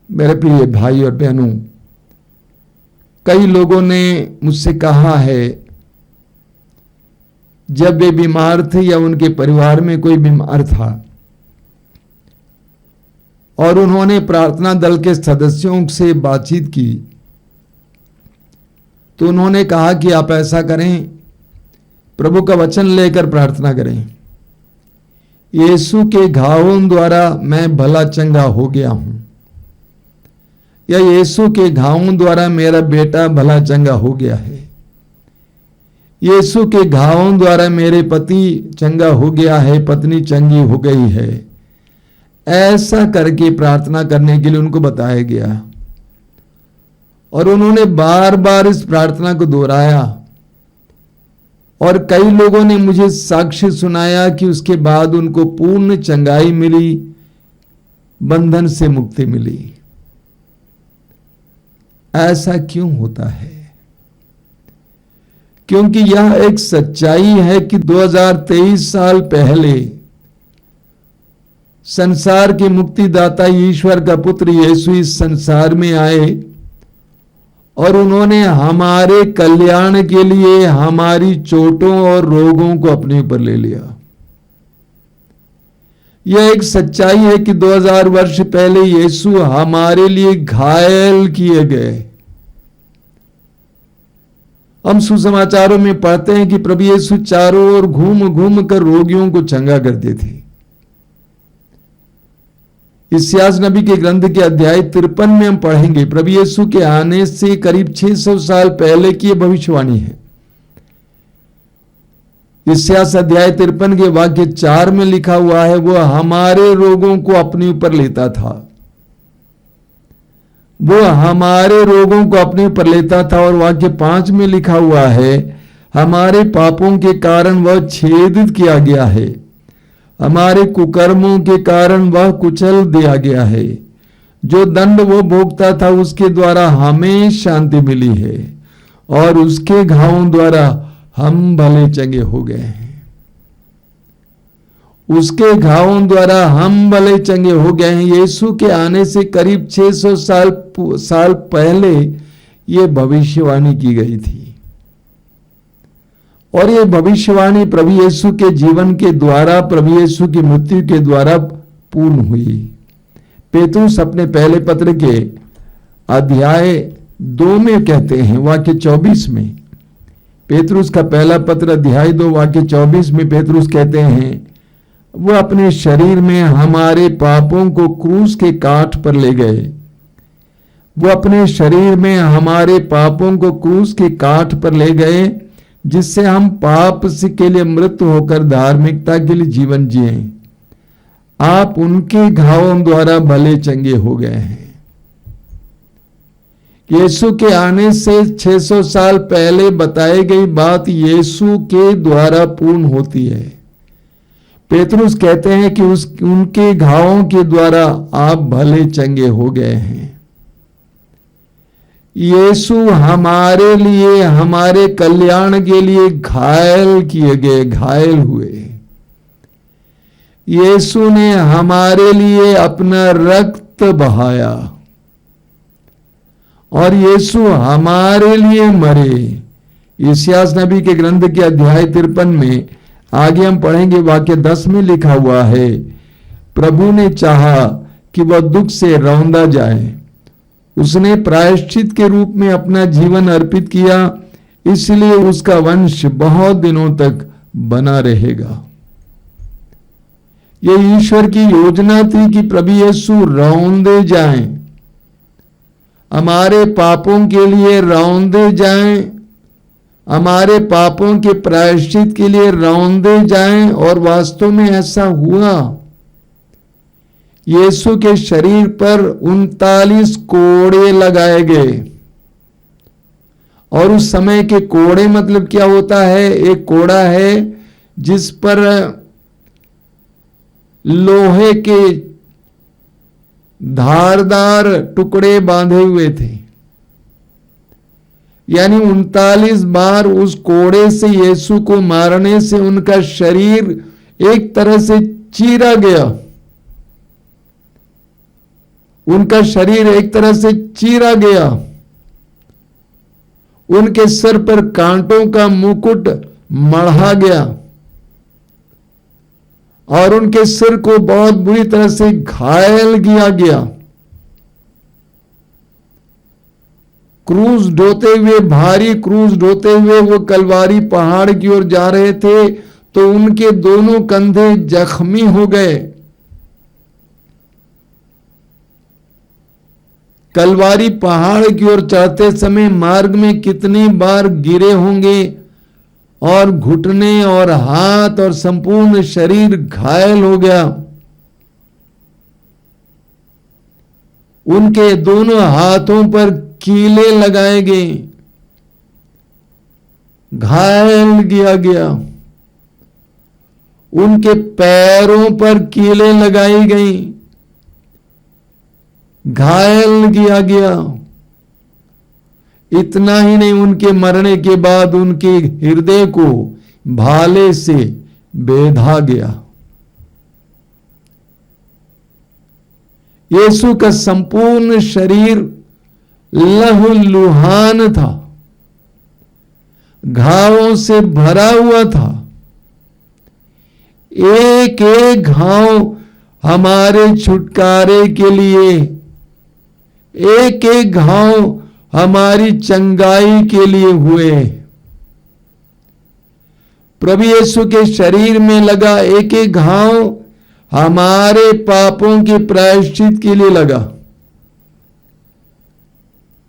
मेरे प्रिय भाई और बहनों, कई लोगों ने मुझसे कहा है, जब वे बीमार थे या उनके परिवार में कोई बीमार था और उन्होंने प्रार्थना दल के सदस्यों से बातचीत की, तो उन्होंने कहा कि आप ऐसा करें, प्रभु का वचन लेकर प्रार्थना करें। यीशु के घावों द्वारा मैं भला चंगा हो गया हूं, या यीशु के घावों द्वारा मेरा बेटा भला चंगा हो गया है, यीशु के घावों द्वारा मेरे पति चंगा हो गया है, पत्नी चंगी हो गई है। ऐसा करके प्रार्थना करने के लिए उनको बताया गया और उन्होंने बार बार इस प्रार्थना को दोहराया और कई लोगों ने मुझे साक्ष्य सुनाया कि उसके बाद उनको पूर्ण चंगाई मिली, बंधन से मुक्ति मिली। ऐसा क्यों होता है? क्योंकि यह एक सच्चाई है कि 2023 साल पहले संसार के मुक्तिदाता ईश्वर का पुत्र यीशु इस संसार में आए और उन्होंने हमारे कल्याण के लिए हमारी चोटों और रोगों को अपने ऊपर ले लिया। यह एक सच्चाई है कि 2000 वर्ष पहले यीशु हमारे लिए घायल किए गए। हम सुसमाचारों में पढ़ते हैं कि प्रभु यीशु चारों ओर घूम घूम कर रोगियों को चंगा करते थे। इस्यास नबी के ग्रंथ के अध्याय 53 में हम पढ़ेंगे, प्रभु यीशु के आने से करीब 600 साल पहले की भविष्यवाणी है। इस्यास अध्याय 53 के वाक्य 4 में लिखा हुआ है, वो हमारे रोगों को अपने ऊपर लेता था, वो हमारे रोगों को अपने ऊपर लेता था। और वाक्य 5 में लिखा हुआ है, हमारे पापों के कारण वह छेदित किया गया है, हमारे कुकर्मों के कारण वह कुचल दिया गया है। जो दंड वो भोगता था उसके द्वारा हमें शांति मिली है, और उसके घावों द्वारा हम भले चंगे हो गए हैं। उसके घावों द्वारा हम भले चंगे हो गए हैं। यीशु के आने से करीब 600 साल पहले ये भविष्यवाणी की गई थी, और ये भविष्यवाणी प्रभु यीशु के जीवन के द्वारा, प्रभु यीशु की मृत्यु के द्वारा पूर्ण हुई। पेतरुस अपने पहले पत्र के अध्याय 2 में कहते हैं, वाक्य 24 में, पेतरुस का पहला पत्र अध्याय 2 वाक्य 24 में पेतरुस कहते हैं, वो अपने शरीर में हमारे पापों को क्रूस के काठ पर ले गए। वो अपने शरीर में हमारे पापों को क्रूस के काठ पर ले गए, जिससे हम पाप के लिए मृत होकर धार्मिकता के लिए जीवन जिए। आप उनके घावों द्वारा भले चंगे हो गए हैं। यीशु के आने से 600 साल पहले बताई गई बात यीशु के द्वारा पूर्ण होती है। पेतरुस कहते हैं कि उनके घावों के द्वारा आप भले चंगे हो गए हैं। यीशु हमारे लिए, हमारे कल्याण के लिए घायल किए गए, घायल हुए। यीशु ने हमारे लिए अपना रक्त बहाया और यीशु हमारे लिए मरे। इस्यास नबी के ग्रंथ के अध्याय 53 में आगे हम पढ़ेंगे, वाक्य 10 में लिखा हुआ है, प्रभु ने चाहा कि वह दुख से रौंदा जाए, उसने प्रायश्चित के रूप में अपना जीवन अर्पित किया, इसलिए उसका वंश बहुत दिनों तक बना रहेगा। यह ईश्वर की योजना थी कि प्रभु यीशु रौंदे जाएं, हमारे पापों के लिए रौंदे जाएं, हमारे पापों के प्रायश्चित के लिए रौंदे जाएं। और वास्तव में ऐसा हुआ। यीशु के शरीर पर 39 कोड़े लगाए गए। और उस समय के कोड़े मतलब क्या होता है? एक कोड़ा है जिस पर लोहे के धारदार टुकड़े बांधे हुए थे, यानी 39 बार उस कोड़े से यीशु को मारने से उनका शरीर एक तरह से चीरा गया उनका शरीर एक तरह से चीरा गया, उनके सिर पर कांटों का मुकुट मढ़ा गया और उनके सिर को बहुत बुरी तरह से घायल किया गया। क्रूज ढोते हुए, भारी क्रूज ढोते हुए वो कलवारी पहाड़ की ओर जा रहे थे तो उनके दोनों कंधे जख्मी हो गए। कलवारी पहाड़ की ओर चढ़ते समय मार्ग में कितनी बार गिरे होंगे और घुटने और हाथ और संपूर्ण शरीर घायल हो गया। उनके दोनों हाथों पर कीले लगाए गए, घायल किया गया। उनके पैरों पर कीले लगाई गई, घायल किया गया। इतना ही नहीं, उनके मरने के बाद उनके हृदय को भाले से बेधा गया। यीशु का संपूर्ण शरीर लहूलुहान था, घावों से भरा हुआ था। एक एक घाव हमारे छुटकारे के लिए, एक एक घाव हमारी चंगाई के लिए हुए। प्रभु यीशु के शरीर में लगा एक एक घाव हमारे पापों के प्रायश्चित के लिए लगा,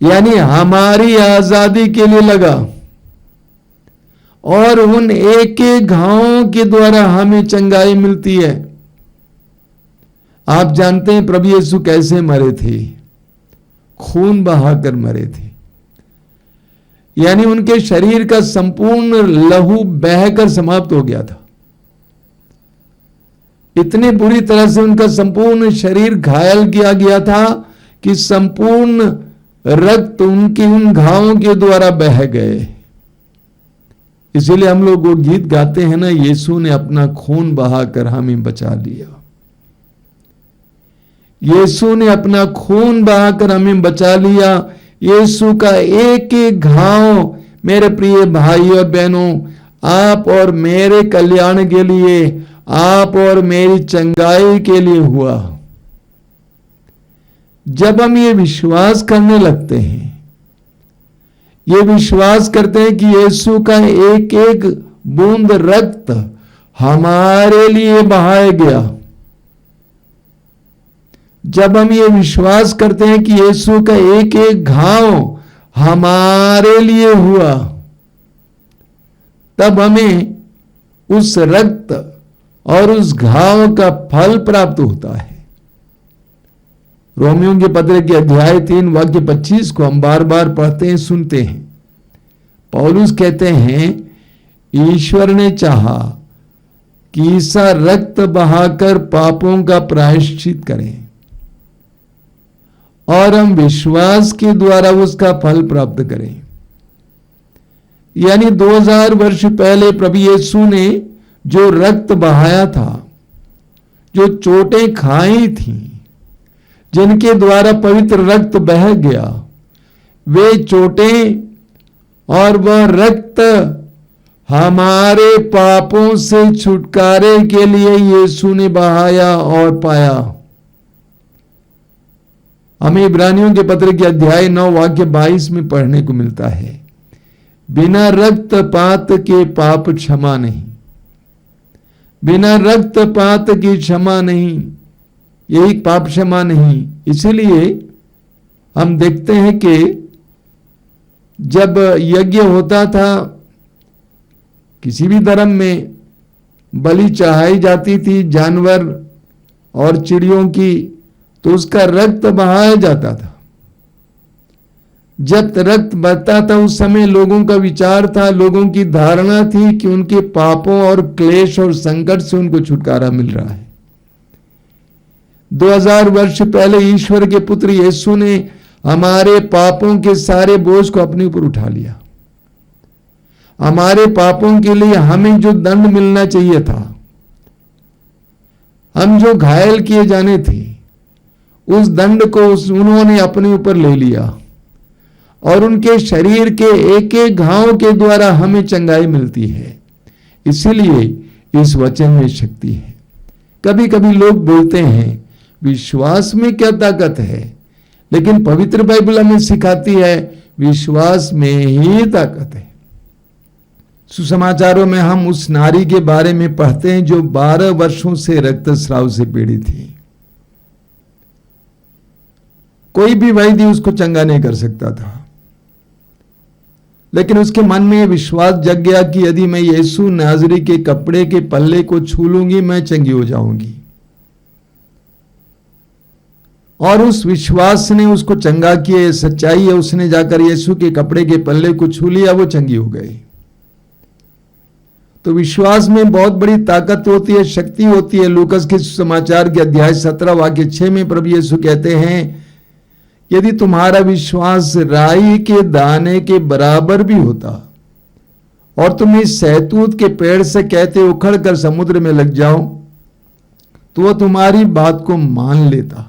यानी हमारी आजादी के लिए लगा। और उन एक एक घावों के द्वारा हमें चंगाई मिलती है। आप जानते हैं प्रभु यीशु कैसे मरे थे? खून बहाकर मरे थे, यानी उनके शरीर का संपूर्ण लहू बहकर समाप्त हो गया था। इतनी बुरी तरह से उनका संपूर्ण शरीर घायल किया गया था कि संपूर्ण रक्त उनके उन घावों के द्वारा बह गए। इसीलिए हम लोग वो गीत गाते हैं ना, यीशु ने अपना खून बहाकर हमें बचा लिया। यीशु ने अपना खून बहाकर हमें बचा लिया। यीशु का एक एक घाव मेरे प्रिय भाई और बहनों, आप और मेरे कल्याण के लिए, आप और मेरी चंगाई के लिए हुआ। जब हम ये विश्वास करने लगते हैं, ये विश्वास करते हैं कि यीशु का एक एक बूंद रक्त हमारे लिए बहाया गया, जब हम ये विश्वास करते हैं कि यीशु का एक एक घाव हमारे लिए हुआ, तब हमें उस रक्त और उस घाव का फल प्राप्त होता है। रोमियों के पत्र के अध्याय 3 वाक्य 25 को हम बार बार पढ़ते हैं, सुनते हैं। पौलुस कहते हैं, ईश्वर ने चाहा कि ईसा रक्त बहाकर पापों का प्रायश्चित करें और हम विश्वास के द्वारा उसका फल प्राप्त करें। यानी 2000 वर्ष पहले प्रभु यीशु ने जो रक्त बहाया था, जो चोटें खाई थी, जिनके द्वारा पवित्र रक्त बह गया, वे चोटें और वह रक्त हमारे पापों से छुटकारे के लिए यीशु ने बहाया और पाया। हमें इब्रानियों के पत्र के अध्याय 9 वाक्य 22 में पढ़ने को मिलता है, बिना रक्तपात के पाप क्षमा नहीं, बिना रक्तपात की क्षमा नहीं, यही पाप क्षमा नहीं। इसीलिए हम देखते हैं कि जब यज्ञ होता था, किसी भी धर्म में बलि चढ़ाई जाती थी जानवर और चिड़ियों की, तो उसका रक्त बहाया जाता था। जब रक्त बहता था उस समय लोगों का विचार था, लोगों की धारणा थी कि उनके पापों और क्लेश और संकट से उनको छुटकारा मिल रहा है। 2000 वर्ष पहले ईश्वर के पुत्र यीशु ने हमारे पापों के सारे बोझ को अपने ऊपर उठा लिया। हमारे पापों के लिए हमें जो दंड मिलना चाहिए था, हम जो घायल किए जाने थे, उस दंड को उन्होंने अपने ऊपर ले लिया और उनके शरीर के एक एक घाव के द्वारा हमें चंगाई मिलती है। इसीलिए इस वचन में शक्ति है। कभी कभी लोग बोलते हैं विश्वास में क्या ताकत है, लेकिन पवित्र बाइबल हमें सिखाती है विश्वास में ही ताकत है। सुसमाचारों में हम उस नारी के बारे में पढ़ते हैं जो 12 वर्षों से रक्तस्राव से पीड़ित थी। कोई भी वैद्य उसको चंगा नहीं कर सकता था, लेकिन उसके मन में विश्वास जग गया कि यदि मैं यीशु नाज़री के कपड़े के पल्ले को छू लूंगी मैं चंगी हो जाऊंगी। और उस विश्वास ने उसको चंगा किया। सच्चाई है, उसने जाकर यीशु के कपड़े के पल्ले को छू लिया, वो चंगी हो गई। तो विश्वास में बहुत बड़ी ताकत होती है, शक्ति होती है। लूकस के समाचार के अध्याय 17 वाक्य 6 में प्रभु यीशु कहते हैं, यदि तुम्हारा विश्वास राई के दाने के बराबर भी होता और तुम इस सहतूत के पेड़ से कहते उखड़ कर समुद्र में लग जाओ तो वह तुम्हारी बात को मान लेता।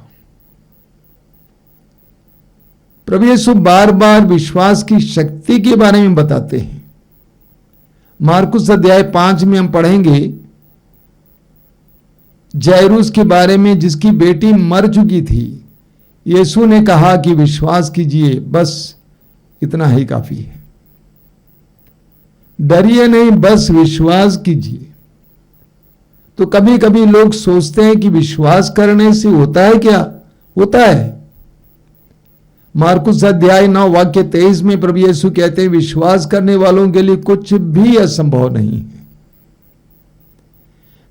प्रभु यीशु बार बार विश्वास की शक्ति के बारे में बताते हैं। मार्कुस अध्याय 5 में हम पढ़ेंगे जैरूस के बारे में, जिसकी बेटी मर चुकी थी। यीशु ने कहा कि विश्वास कीजिए, बस इतना ही काफी है, डरिए नहीं, बस विश्वास कीजिए। तो कभी कभी लोग सोचते हैं कि विश्वास करने से होता है क्या? होता है। मार्कुस अध्याय 9 वाक्य 23 में प्रभु यीशु कहते हैं, विश्वास करने वालों के लिए कुछ भी असंभव नहीं है।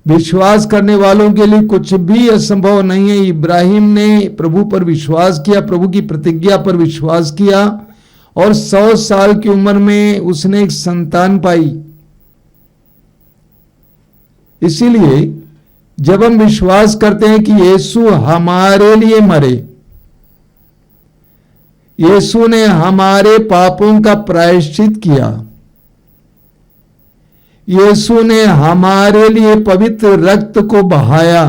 विश्वास करने वालों के लिए कुछ भी असंभव नहीं है। इब्राहिम ने प्रभु पर विश्वास किया, प्रभु की प्रतिज्ञा पर विश्वास किया और 100 साल की उम्र में उसने एक संतान पाई। इसीलिए जब हम विश्वास करते हैं कि यीशु हमारे लिए मरे, यीशु ने हमारे पापों का प्रायश्चित किया, यीशु ने हमारे लिए पवित्र रक्त को बहाया।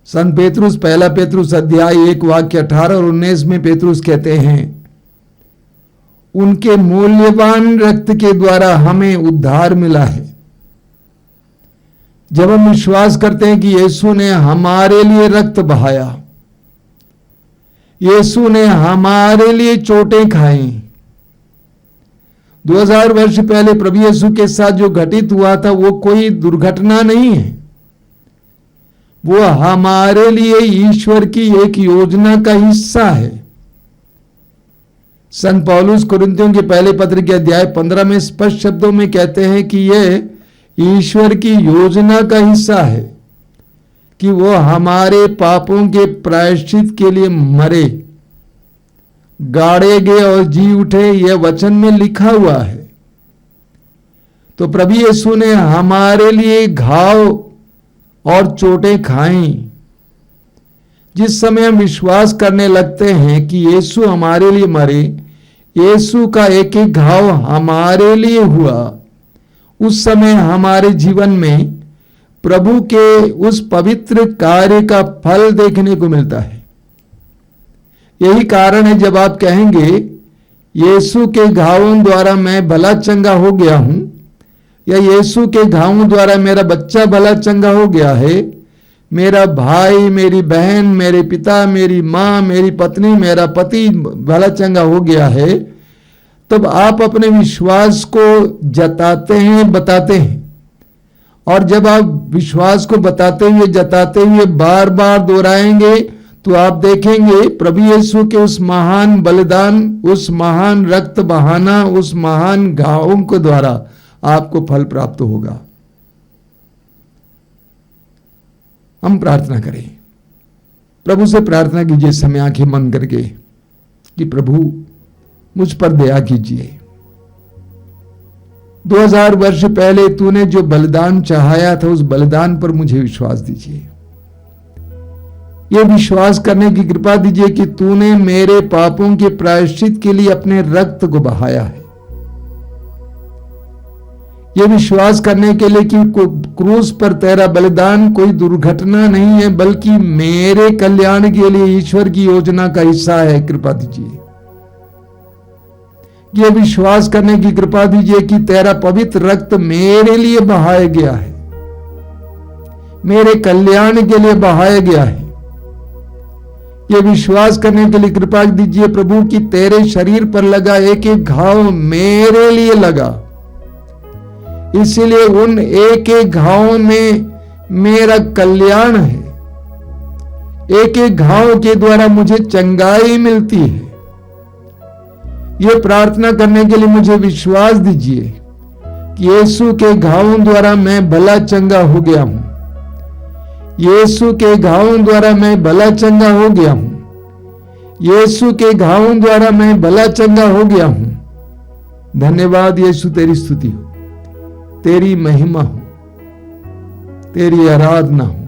संत पेतरुस, पहला पेतरुस अध्याय 1 वाक्य 18 और 19 में पेतरुस कहते हैं, उनके मूल्यवान रक्त के द्वारा हमें उद्धार मिला है। जब हम विश्वास करते हैं कि यीशु ने हमारे लिए रक्त बहाया, यीशु ने हमारे लिए चोटें खाई। 2000 वर्ष पहले प्रभु यीशु के साथ जो घटित हुआ था वो कोई दुर्घटना नहीं है, वो हमारे लिए ईश्वर की एक योजना का हिस्सा है। संत पौलुस कुरिन्थियों के पहले पत्र के अध्याय 15 में स्पष्ट शब्दों में कहते हैं कि यह ईश्वर की योजना का हिस्सा है कि वो हमारे पापों के प्रायश्चित के लिए मरे, गाड़े गए और जी उठे। यह वचन में लिखा हुआ है। तो प्रभु यीशु ने हमारे लिए घाव और चोटें खाई। जिस समय हम विश्वास करने लगते हैं कि यीशु हमारे लिए मरे, यीशु का एक एक घाव हमारे लिए हुआ, उस समय हमारे जीवन में प्रभु के उस पवित्र कार्य का फल देखने को मिलता है। यही कारण है जब आप कहेंगे यीशु के घावों द्वारा मैं भला चंगा हो गया हूं, या यीशु के घावों द्वारा मेरा बच्चा भला चंगा हो गया है, मेरा भाई, मेरी बहन, मेरे पिता, मेरी मां, मेरी पत्नी, मेरा पति भला चंगा हो गया है, तब आप अपने विश्वास को जताते हैं, बताते हैं। और जब आप विश्वास को बताते हुए, जताते हुए बार बार दोहराएंगे तो आप देखेंगे प्रभु यीशु के उस महान बलिदान, उस महान रक्त बहाना, उस महान घावों के द्वारा आपको फल प्राप्त होगा। हम प्रार्थना करें, प्रभु से प्रार्थना कीजिए समय आंखें बंद करके कि प्रभु मुझ पर दया कीजिए। 2000 वर्ष पहले तूने जो बलिदान चाहाया था, उस बलिदान पर मुझे विश्वास दीजिए। यह विश्वास करने की कृपा दीजिए कि तूने मेरे पापों के प्रायश्चित के लिए अपने रक्त को बहाया है। ये विश्वास करने के लिए कि क्रूस पर तेरा बलिदान कोई दुर्घटना नहीं है, बल्कि मेरे कल्याण के लिए ईश्वर की योजना का हिस्सा है। कृपा दीजिए। ये विश्वास करने की कृपा दीजिए कि तेरा पवित्र रक्त मेरे लिए बहाया गया है, मेरे कल्याण के लिए बहाया गया है। ये विश्वास करने के लिए कृपा दीजिए प्रभु कि तेरे शरीर पर लगा एक एक घाव मेरे लिए लगा, इसीलिए उन एक एक घावों में मेरा कल्याण है। एक एक घाव के द्वारा मुझे चंगाई मिलती है। ये प्रार्थना करने के लिए मुझे विश्वास दीजिए कि यीशु के घावों द्वारा मैं भला चंगा हो गया हूं। यीशु के घावों द्वारा मैं भला चंगा हो गया हूं। यीशु के घावों द्वारा मैं भला चंगा हो गया हूं। धन्यवाद यीशु, तेरी स्तुति हो, तेरी महिमा हो, तेरी आराधना हो।